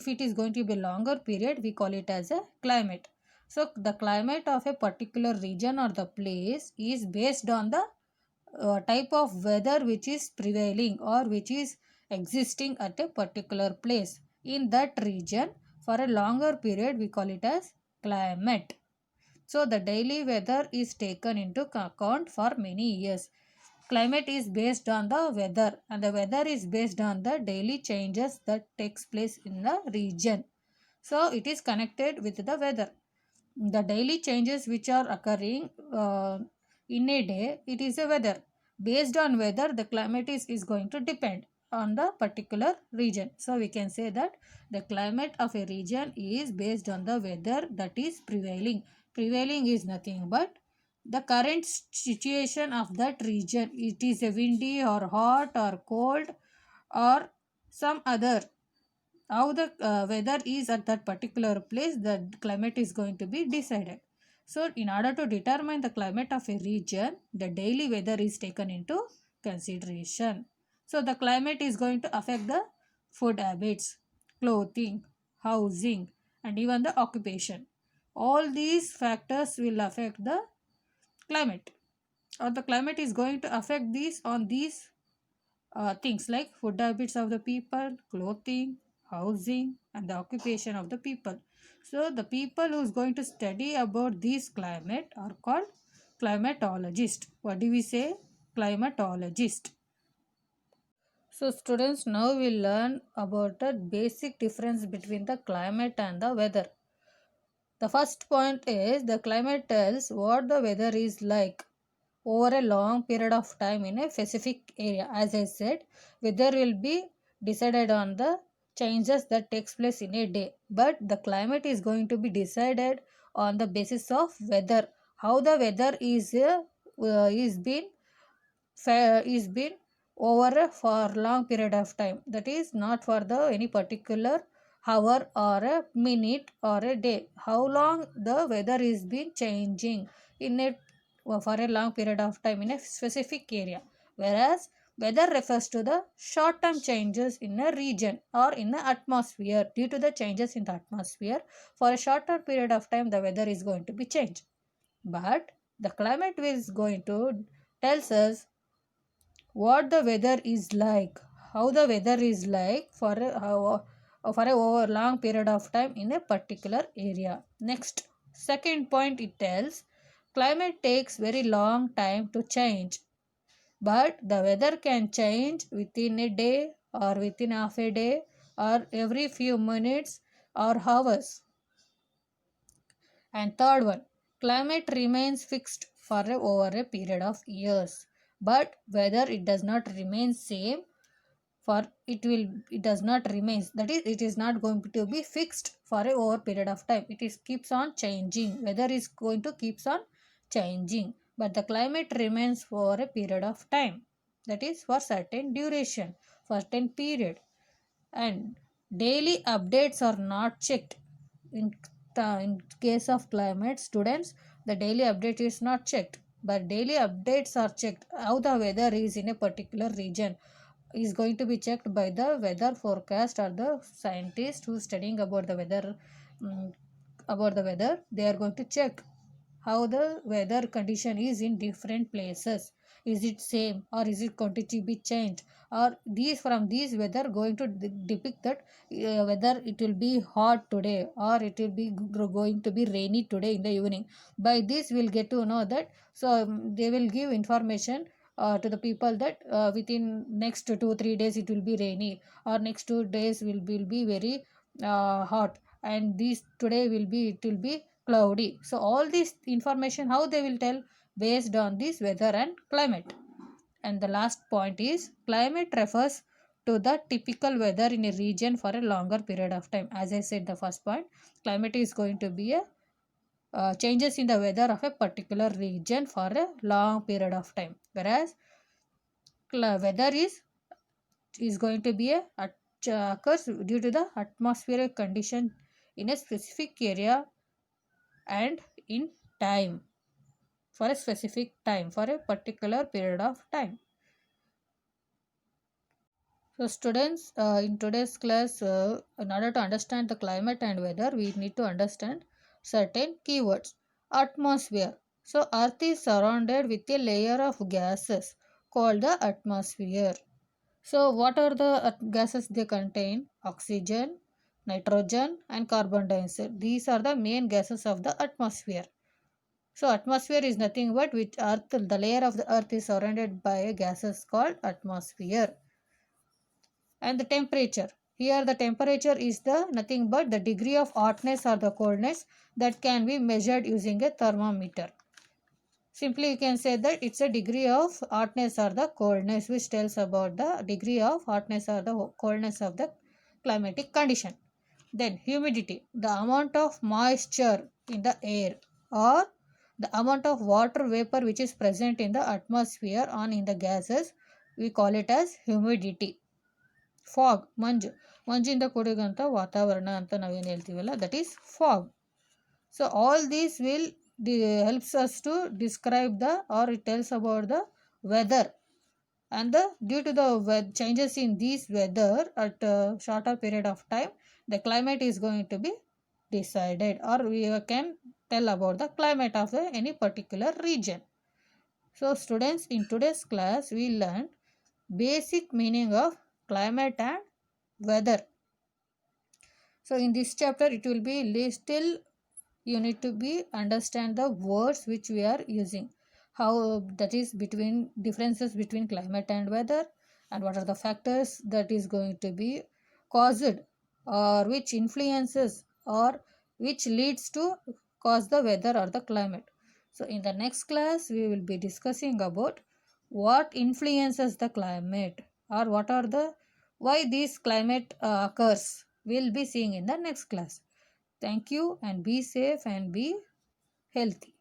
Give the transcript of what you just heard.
if it is going to be a longer period, we call it as a climate. So the climate of a particular region or the place is based on the type of weather which is prevailing or which is existing at a particular place in that region for a longer period. We call it as climate. So the daily weather is taken into account for many years. Climate is based on the weather, and the weather is based on the daily changes that takes place in the region. So it is connected with the weather. The daily changes which are occurring in a day, it is a weather. Based on weather, the climate is going to depend on the particular region. So we can say that the climate of a region is based on the weather that is prevailing. Prevailing is nothing but the current situation of that region. It is a windy or hot or cold or some other, how the weather is at that particular place, the climate is going to be decided. So in order to determine the climate of a region, the daily weather is taken into consideration. So the climate is going to affect the food habits, clothing, housing, and even the occupation. All these factors will affect the climate, or the climate is going to affect these on these things like food habits of the people, clothing, housing, and the occupation of the people. So the people who's going to study about this climate are called climatologist. What do we say? Climatologist. So students, now we learn about the basic difference between the climate and the weather. The first point is the climate tells what the weather is like over a long period of time in a specific area. As I said, weather will be decided on the changes that takes place in a day, but the climate is going to be decided on the basis of weather. How the weather is been over a for long period of time, that is not for the any particular hour or a minute or a day. How long the weather is been changing in a for a long period of time in a specific area, whereas weather refers to the short term changes in a region or in the atmosphere. Due to the changes in the atmosphere, for a shorter period of time the weather is going to be changed. But the climate is going to tells us what the weather is like, how the weather is like for a over long period of time in a particular area. Next, second point, it tells climate takes very long time to change, but the weather can change within a day or within half a day or every few minutes or hours. And third one, climate remains fixed for over a period of years, but whether it does not remain same for it does not remain, that is it is not going to be fixed for a over period of time. It is keeps on changing. Weather is going to keeps on changing, but the climate remains for a period of time, that is for certain duration, for certain period. And daily updates are not checked. in, in case of climate, students, the daily update is not checked, but daily updates are checked. How the weather is in a particular region is going to be checked by the weather forecast or the scientist who is studying about the weather. mm, about the weather, they are going to check how the weather condition is in different places. Is it same or is it going to be changed, or these from these weather going to depict that whether it will be hot today or it will be going to be rainy today in the evening. By this we'll get to know that. So they will give information to the people that within next 2 3 days it will be rainy, or next 2 days will be very hot, and these today will be it will be cloudy. So all this information how they will tell? Based on this weather and climate. And the last point is climate refers to the typical weather in a region for a longer period of time. As I said, the first point, climate is going to be a changes in the weather of a particular region for a long period of time, whereas weather is going to be occurs due to the atmospheric condition in a specific area and in time, for a specific time, for a particular period of time. So students, in today's class, in order to understand the climate and weather, we need to understand certain keywords. Atmosphere. So Earth is surrounded with a layer of gases called the atmosphere. So what are the gases they contain? Oxygen, nitrogen and carbon dioxide. These are the main gases of the atmosphere. So atmosphere is nothing but which earth, the layer of the earth is surrounded by gases called atmosphere. And the temperature, here the temperature is the nothing but the degree of hotness or the coldness that can be measured using a thermometer. Simply you can say that it's a degree of hotness or the coldness, which tells about the degree of hotness or the coldness of the climatic condition. Then humidity, the amount of moisture in the air or the amount of water vapor which is present in the atmosphere or in the gases, we call it as humidity. Fog ಮಂಜಿಂದ ಕೂಡಿದಂಥ ವಾತಾವರಣ ಅಂತ ನಾವೇನು ಹೇಳ್ತೀವಲ್ಲ, that is fog. So all these will helps us to describe the, or it tells about the weather, and due to the changes in these weather at a shorter period of time, the climate is going to be decided, or we can tell about the climate of any particular region. So students, in today's class we learned basic meaning of climate and weather. So in this chapter it will be still you need to be understand the words which we are using, how that is between differences between climate and weather, and what are the factors that is going to be caused, or which influences, or which leads to cause the weather or the climate. So in the next class we will be discussing about what influences the climate, or what are the why this climate occurs. We'll be seeing in the next class. Thank you and be safe and be healthy.